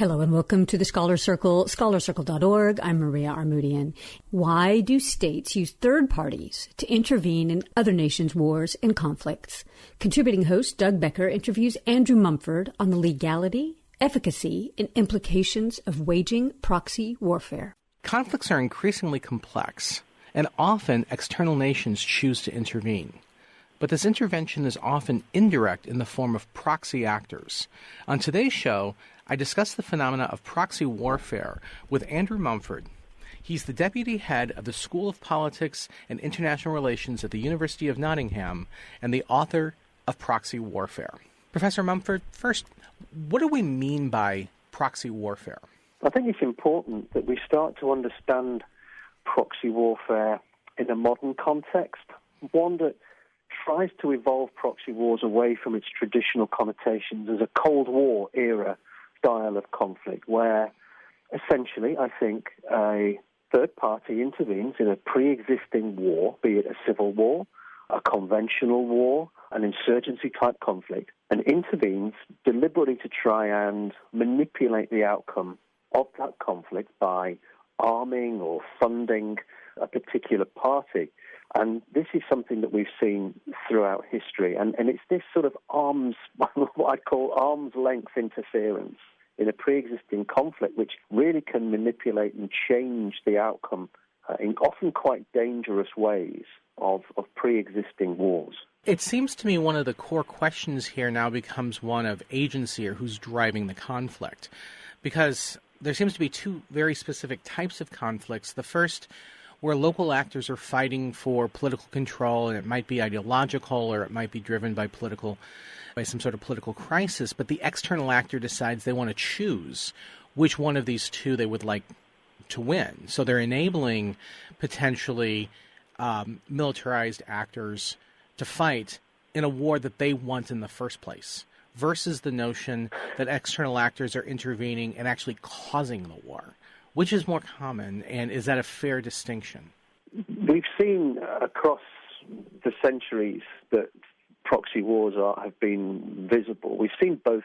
Hello and welcome to the Scholar Circle, scholarcircle.org. I'm Maria Armoudian. Why do states use third parties to intervene in other nations' wars and conflicts? Contributing host Doug Becker interviews Andrew Mumford on the legality, efficacy, and implications of waging proxy warfare. Conflicts are increasingly complex, and often external nations choose to intervene. But this intervention is often indirect in the form of proxy actors. On today's show, I discuss the phenomena of proxy warfare with Andrew Mumford. He's the deputy head of the School of Politics and International Relations at the University of Nottingham and the author of Proxy Warfare. Professor Mumford, first, what do we mean by proxy warfare? I think it's important that we start to understand proxy warfare in a modern context, one that tries to evolve proxy wars away from its traditional connotations as a Cold War era style of conflict, where essentially, I think, a third party intervenes in a pre-existing war, be it a civil war, a conventional war, an insurgency-type conflict, and intervenes deliberately to try and manipulate the outcome of that conflict by arming or funding a particular party. And this is something that we've seen throughout history. And it's this sort of what I'd call arm's length interference in a pre-existing conflict, which really can manipulate and change the outcome in often quite dangerous ways of pre-existing wars. It seems to me one of the core questions here now becomes one of agency, or who's driving the conflict, because there seems to be two very specific types of conflicts. The first, where local actors are fighting for political control, and it might be ideological or it might be driven by some sort of political crisis, but the external actor decides they want to choose which one of these two they would like to win. So they're enabling potentially militarized actors to fight in a war that they want in the first place, versus the notion that external actors are intervening and actually causing the war. Which is more common, and is that a fair distinction? We've seen across the centuries that proxy wars have been visible. We've seen both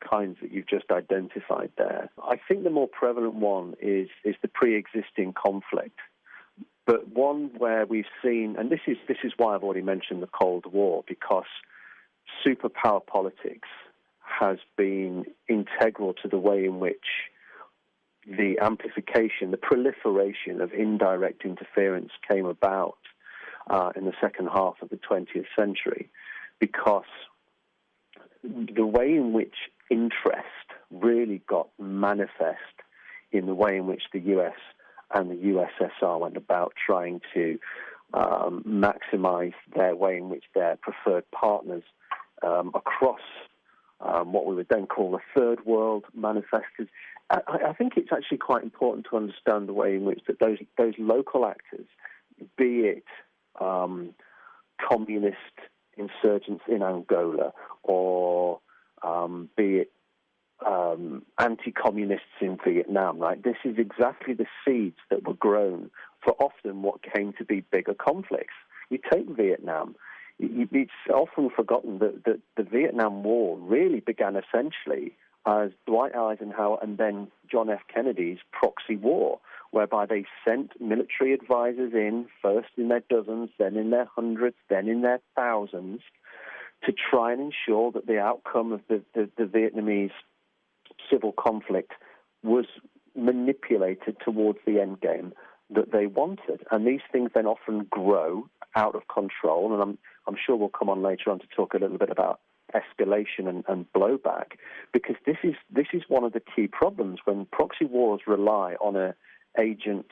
kinds that you've just identified there. I think the more prevalent one is the pre-existing conflict, but one where we've seen, and this is why I've already mentioned the Cold War, because superpower politics has been integral to the way in which the amplification, the proliferation of indirect interference came about in the second half of the 20th century, because the way in which interest really got manifest in the way in which the US and the USSR went about trying to maximize their way in which their preferred partners across what we would then call the third world manifested. I think it's actually quite important to understand the way in which that those local actors, be it communist insurgents in Angola or be it anti-communists in Vietnam, right? This is exactly the seeds that were grown for often what came to be bigger conflicts. You take Vietnam. It's often forgotten that the Vietnam War really began essentially as Dwight Eisenhower and then John F. Kennedy's proxy war, whereby they sent military advisors in, first in their dozens, then in their hundreds, then in their thousands, to try and ensure that the outcome of the Vietnamese civil conflict was manipulated towards the end game that they wanted. And these things then often grow out of control, and I'm sure we'll come on later on to talk a little bit about escalation and blowback, because this is one of the key problems when proxy wars rely on a agent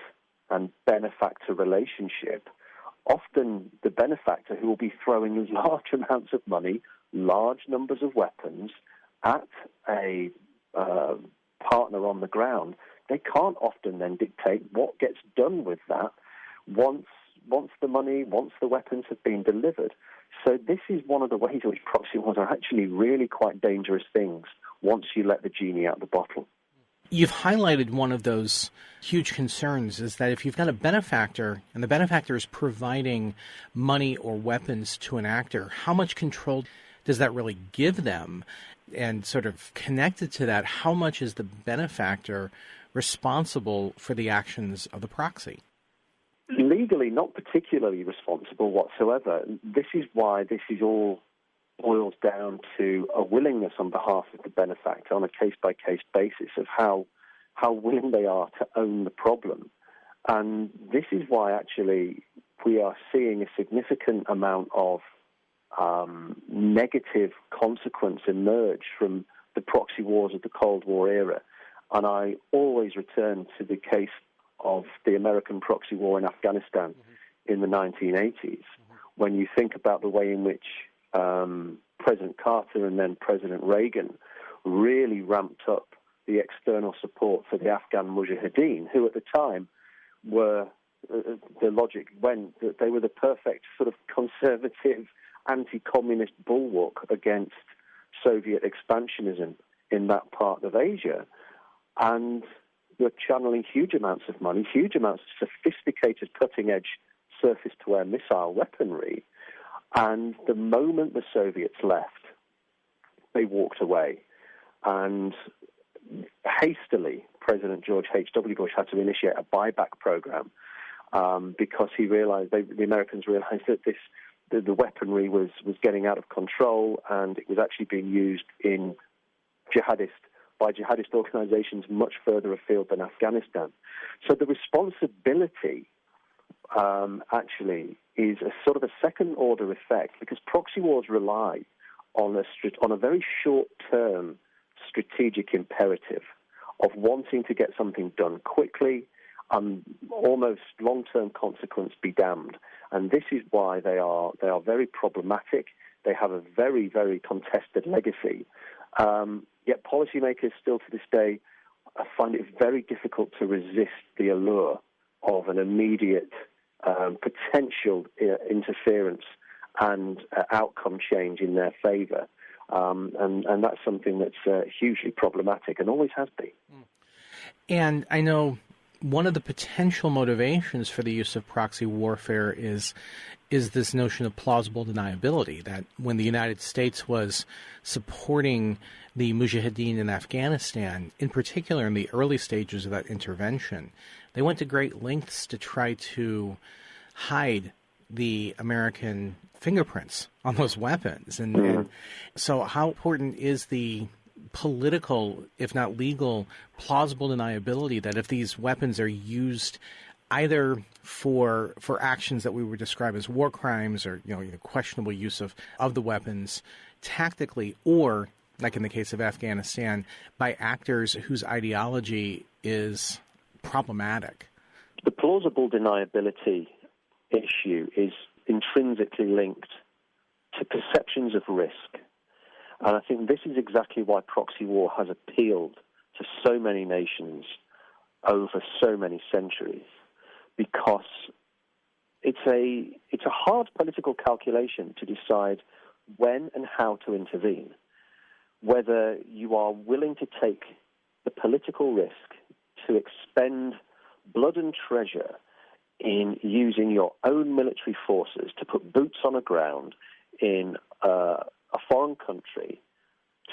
and benefactor relationship. Often the benefactor, who will be throwing large amounts of money, large numbers of weapons at a partner on the ground, they can't often then dictate what gets done with that once the money, once the weapons have been delivered. So this is one of the ways in which proxy wars are actually really quite dangerous things once you let the genie out of the bottle. You've highlighted one of those huge concerns, is that if you've got a benefactor and the benefactor is providing money or weapons to an actor, how much control does that really give them? And sort of connected to that, how much is the benefactor responsible for the actions of the proxy? Legally, not particularly responsible whatsoever. This is why this is all boils down to a willingness on behalf of the benefactor on a case-by-case basis of how willing they are to own the problem. And this is why, actually, we are seeing a significant amount of negative consequence emerge from the proxy wars of the Cold War era. And I always return to the case of the American proxy war in Afghanistan in the 1980s, when you think about the way in which President Carter and then President Reagan really ramped up the external support for the Afghan Mujahideen, who at the time were, the logic went that they were the perfect sort of conservative, anti-communist bulwark against Soviet expansionism in that part of Asia. And they're channeling huge amounts of money, huge amounts of sophisticated cutting-edge surface-to-air missile weaponry. And the moment the Soviets left, they walked away. And hastily, President George H.W. Bush had to initiate a buyback program because he realized, the Americans realized that the weaponry was getting out of control, and it was actually being used in by jihadist organizations much further afield than Afghanistan. So the responsibility actually is a sort of a second-order effect, because proxy wars rely on a very short-term strategic imperative of wanting to get something done quickly and almost long-term consequence be damned. And this is why they are very problematic. They have a very, very contested legacy. Yet policymakers still to this day find it very difficult to resist the allure of an immediate potential interference and outcome change in their favor. And that's something that's hugely problematic and always has been. And I know one of the potential motivations for the use of proxy warfare is this notion of plausible deniability, that when the United States was supporting the Mujahideen in Afghanistan, in particular in the early stages of that intervention, they went to great lengths to try to hide the American fingerprints on those weapons. And so how important is the political, if not legal, plausible deniability that if these weapons are used either for actions that we would describe as war crimes or questionable use of the weapons tactically, or like in the case of Afghanistan, by actors whose ideology is problematic? The plausible deniability issue is intrinsically linked to perceptions of risk. And I think this is exactly why proxy war has appealed to so many nations over so many centuries, because it's a hard political calculation to decide when and how to intervene, whether you are willing to take the political risk to expend blood and treasure in using your own military forces to put boots on the ground in a foreign country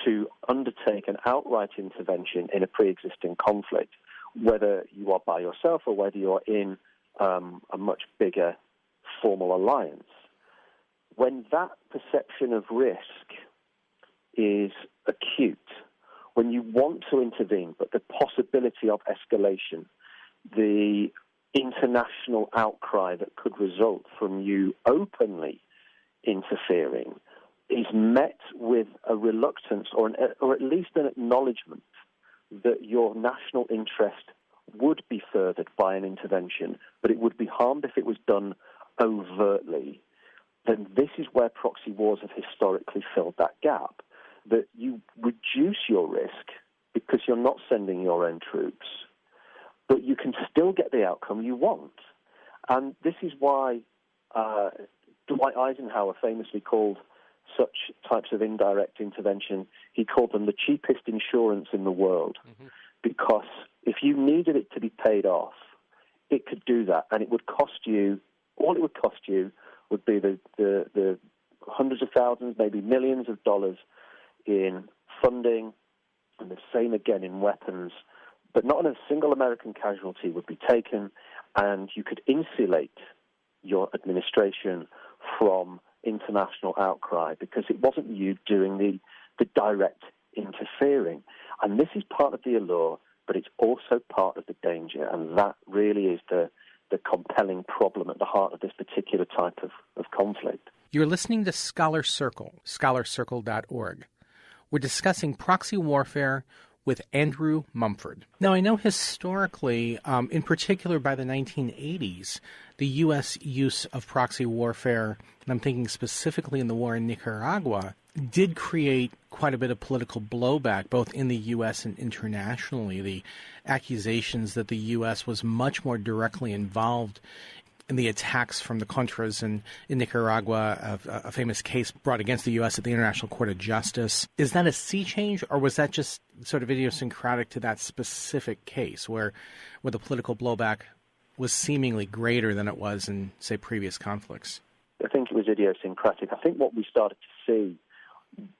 to undertake an outright intervention in a pre-existing conflict, whether you are by yourself or whether you're in a much bigger formal alliance. When that perception of risk is acute, when you want to intervene, but the possibility of escalation, the international outcry that could result from you openly interfering, is met with a reluctance or at least an acknowledgement that your national interest would be furthered by an intervention, but it would be harmed if it was done overtly, then this is where proxy wars have historically filled that gap, that you reduce your risk because you're not sending your own troops, but you can still get the outcome you want. And this is why Dwight Eisenhower famously called such types of indirect intervention, he called them the cheapest insurance in the world, because if you needed it to be paid off, it could do that, and it would cost you, all it would cost you would be the hundreds of thousands, maybe millions of dollars in funding, and the same again in weapons, but not a single American casualty would be taken, and you could insulate your administration from international outcry because it wasn't you doing the direct interfering. And this is part of the allure, but it's also part of the danger, and that really is the compelling problem at the heart of this particular type of conflict. You're listening to Scholar Circle, scholarcircle.org. We're discussing proxy warfare with Andrew Mumford. Now, I know historically, in particular by the 1980s, the U.S. use of proxy warfare, and I'm thinking specifically in the war in Nicaragua, did create quite a bit of political blowback, both in the U.S. and internationally. The accusations that the U.S. was much more directly involved in the attacks from the Contras in Nicaragua, a famous case brought against the U.S. at the International Court of Justice. Is that a sea change, or was that just sort of idiosyncratic to that specific case where the political blowback was seemingly greater than it was in, say, previous conflicts? I think it was idiosyncratic. I think what we started to see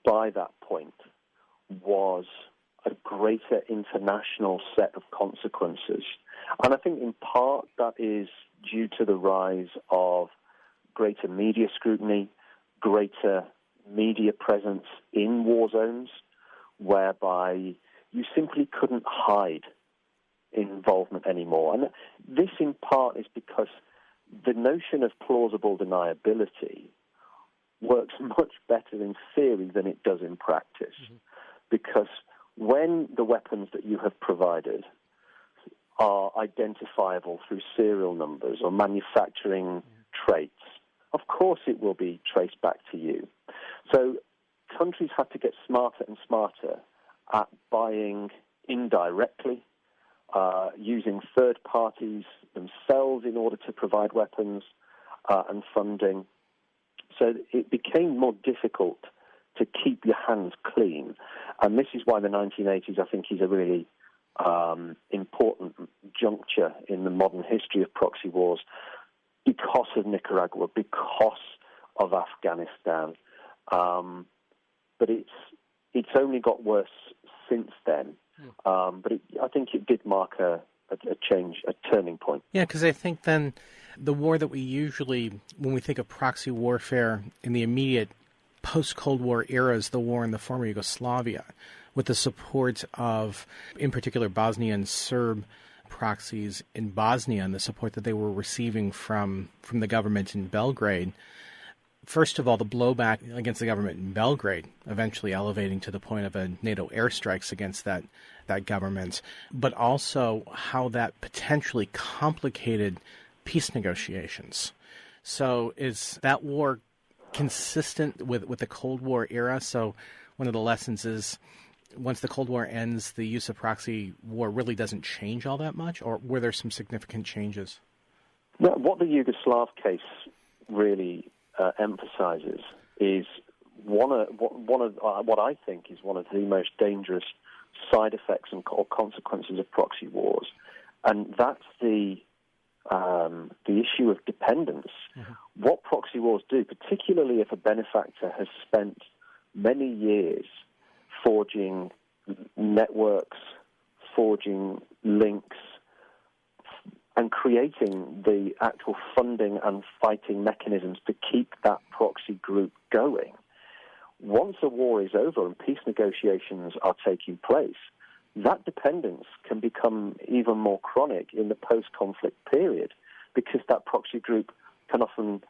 by that point was a greater international set of consequences. And I think in part that is due to the rise of greater media scrutiny, greater media presence in war zones, whereby you simply couldn't hide involvement anymore. And this in part is because the notion of plausible deniability works much better in theory than it does in practice. Mm-hmm. Because when the weapons that you have provided are identifiable through serial numbers or manufacturing traits, of course it will be traced back to you. So countries have to get smarter and smarter at buying indirectly, using third parties themselves in order to provide weapons and funding. So it became more difficult to keep your hands clean. And this is why the 1980s, I think, is a really important juncture in the modern history of proxy wars because of Nicaragua, because of Afghanistan. But it's only got worse since then. But I think it did mark a change, a turning point. Yeah, because I think then the war that we usually, when we think of proxy warfare in the immediate post-Cold War era, is the war in the former Yugoslavia, with the support of, in particular, Bosnian Serb proxies in Bosnia and the support that they were receiving from the government in Belgrade. First of all, the blowback against the government in Belgrade, eventually elevating to the point of a NATO airstrikes against that government, but also how that potentially complicated peace negotiations. So is that war consistent with the Cold War era? So one of the lessons is once the Cold War ends, the use of proxy war really doesn't change all that much, or were there some significant changes? Well, what the Yugoslav case really emphasizes is one of what I think is one of the most dangerous side effects or consequences of proxy wars, and that's the issue of dependence. Mm-hmm. What proxy wars do, particularly if a benefactor has spent many years forging networks, forging links, and creating the actual funding and fighting mechanisms to keep that proxy group going. Once a war is over and peace negotiations are taking place, that dependence can become even more chronic in the post-conflict period because that proxy group can often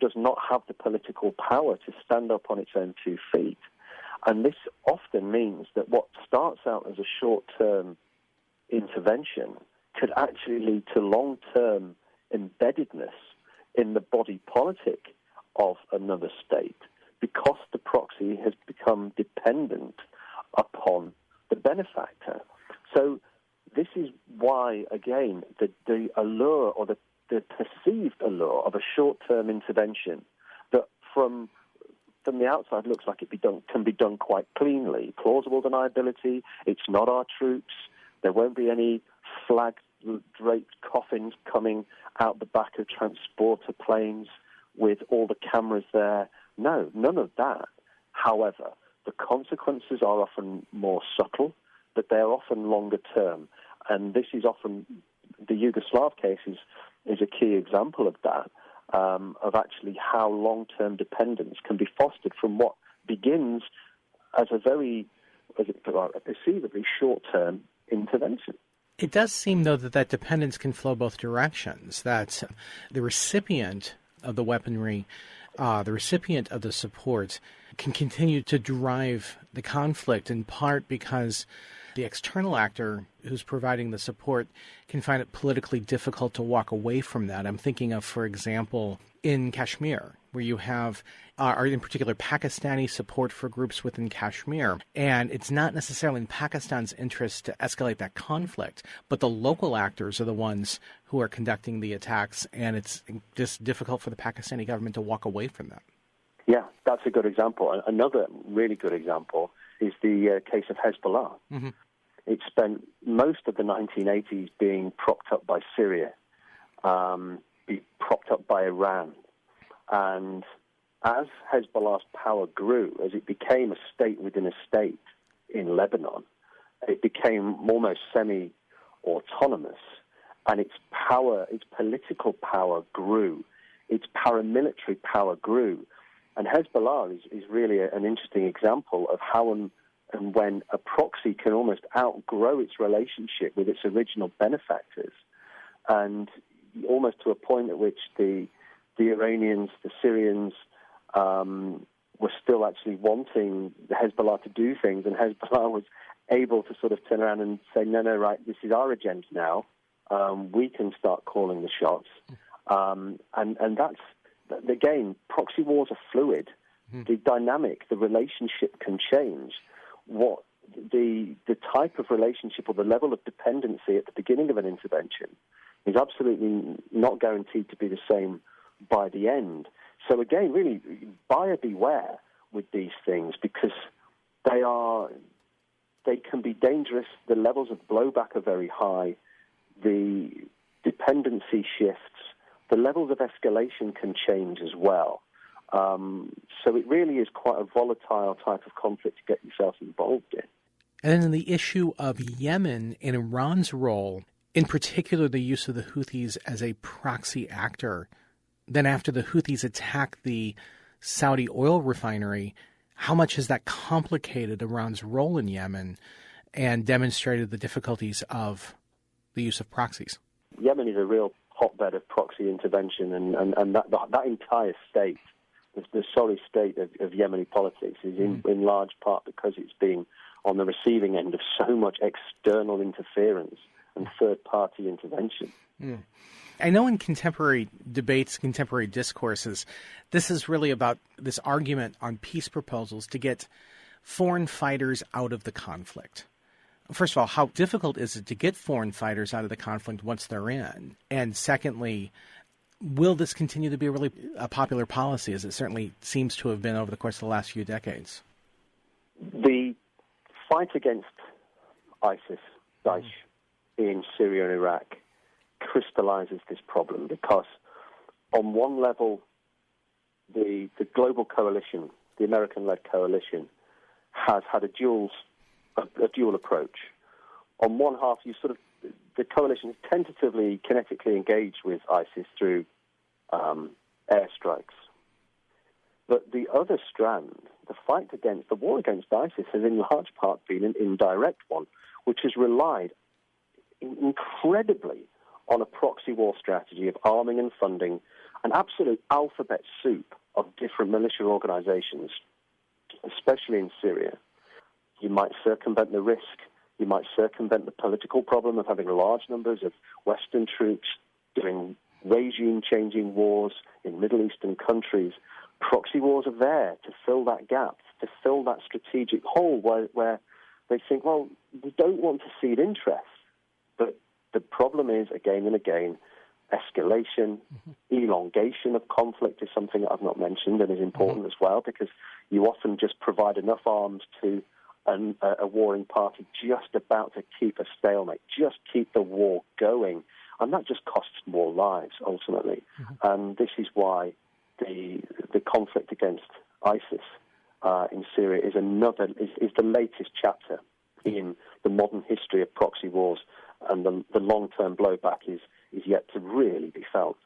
does not have the political power to stand up on its own 2 feet. And this often means that what starts out as a short-term intervention could actually lead to long-term embeddedness in the body politic of another state because the proxy has become dependent upon the benefactor. So this is why, again, the allure or the perceived allure of a short-term intervention that from the outside looks like can be done quite cleanly. Plausible deniability, it's not our troops, there won't be any flag-draped coffins coming out the back of transporter planes with all the cameras there. No, none of that. However, the consequences are often more subtle, but they're often longer term. And this is often, the Yugoslav case is a key example of that, of actually how long-term dependence can be fostered from what begins as a perceivably short-term intervention. It does seem, though, that dependence can flow both directions, that the recipient of the weaponry, the recipient of the support, can continue to drive the conflict, in part because the external actor who's providing the support can find it politically difficult to walk away from that. I'm thinking of, for example, in Kashmir, where you have, or in particular, Pakistani support for groups within Kashmir. And it's not necessarily in Pakistan's interest to escalate that conflict, but the local actors are the ones who are conducting the attacks, and it's just difficult for the Pakistani government to walk away from that. Yeah, that's a good example. Another really good example is the case of Hezbollah. Mm-hmm. It spent most of the 1980s being propped up by Syria, propped up by Iran. And as Hezbollah's power grew, as it became a state within a state in Lebanon, it became almost semi-autonomous, and its power, its political power grew, its paramilitary power grew. And Hezbollah is really an interesting example of how and when a proxy can almost outgrow its relationship with its original benefactors, and almost to a point at which the Iranians, the Syrians, were still actually wanting the Hezbollah to do things, and Hezbollah was able to sort of turn around and say, no, right, this is our agenda now. We can start calling the shots. And that's, again, proxy wars are fluid. The dynamic, the relationship can change. What the type of relationship or the level of dependency at the beginning of an intervention is absolutely not guaranteed to be the same by the end. So again, really, buyer beware with these things, because they can be dangerous. The levels of blowback are very high. The dependency shifts. The levels of escalation can change as well. So it really is quite a volatile type of conflict to get yourself involved in. And then the issue of Yemen and Iran's role, in particular the use of the Houthis as a proxy actor. Then after the Houthis attack the Saudi oil refinery, how much has that complicated Iran's role in Yemen and demonstrated the difficulties of the use of proxies? Yemen is a real hotbed of proxy intervention, and that entire state, the sorry state of Yemeni politics, is in large part because it's been on the receiving end of so much external interference and third-party intervention. I know in contemporary debates, contemporary discourses, this is really about this argument on peace proposals to get foreign fighters out of the conflict. First of all, how difficult is it to get foreign fighters out of the conflict once they're in? And secondly, will this continue to be a popular policy, as it certainly seems to have been over the course of the last few decades? The fight against ISIS, Daesh, in Syria and Iraq crystallizes this problem, because on one level, the global coalition, the American-led coalition, has had a dual approach. On one half, the coalition is tentatively, kinetically engaged with ISIS through airstrikes. But the other strand, the war against ISIS, has in large part been an indirect one, which has relied incredibly on a proxy war strategy of arming and funding an absolute alphabet soup of different militia organizations, especially in Syria. You might circumvent the risk. You might circumvent the political problem of having large numbers of Western troops doing regime-changing wars in Middle Eastern countries. Proxy wars are there to fill that gap, to fill that strategic hole where they think, well, we don't want to cede interest. But the problem is, again and again, escalation, elongation of conflict is something that I've not mentioned and is important as well, because you often just provide enough arms to a warring party just about to keep a stalemate, just keep the war going. And that just costs more lives, ultimately. And this is why the conflict against ISIS in Syria is the latest chapter in the modern history of proxy wars, and the long-term blowback is yet to really be felt.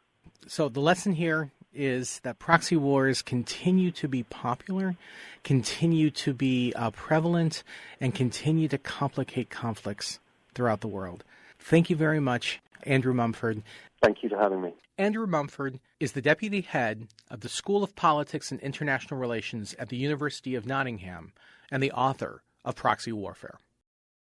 So the lesson here is that proxy wars continue to be popular, continue to be prevalent, and continue to complicate conflicts throughout the world. Thank you very much, Andrew Mumford. Thank you for having me. Andrew Mumford is the deputy head of the School of Politics and International Relations at the University of Nottingham and the author of Proxy Warfare.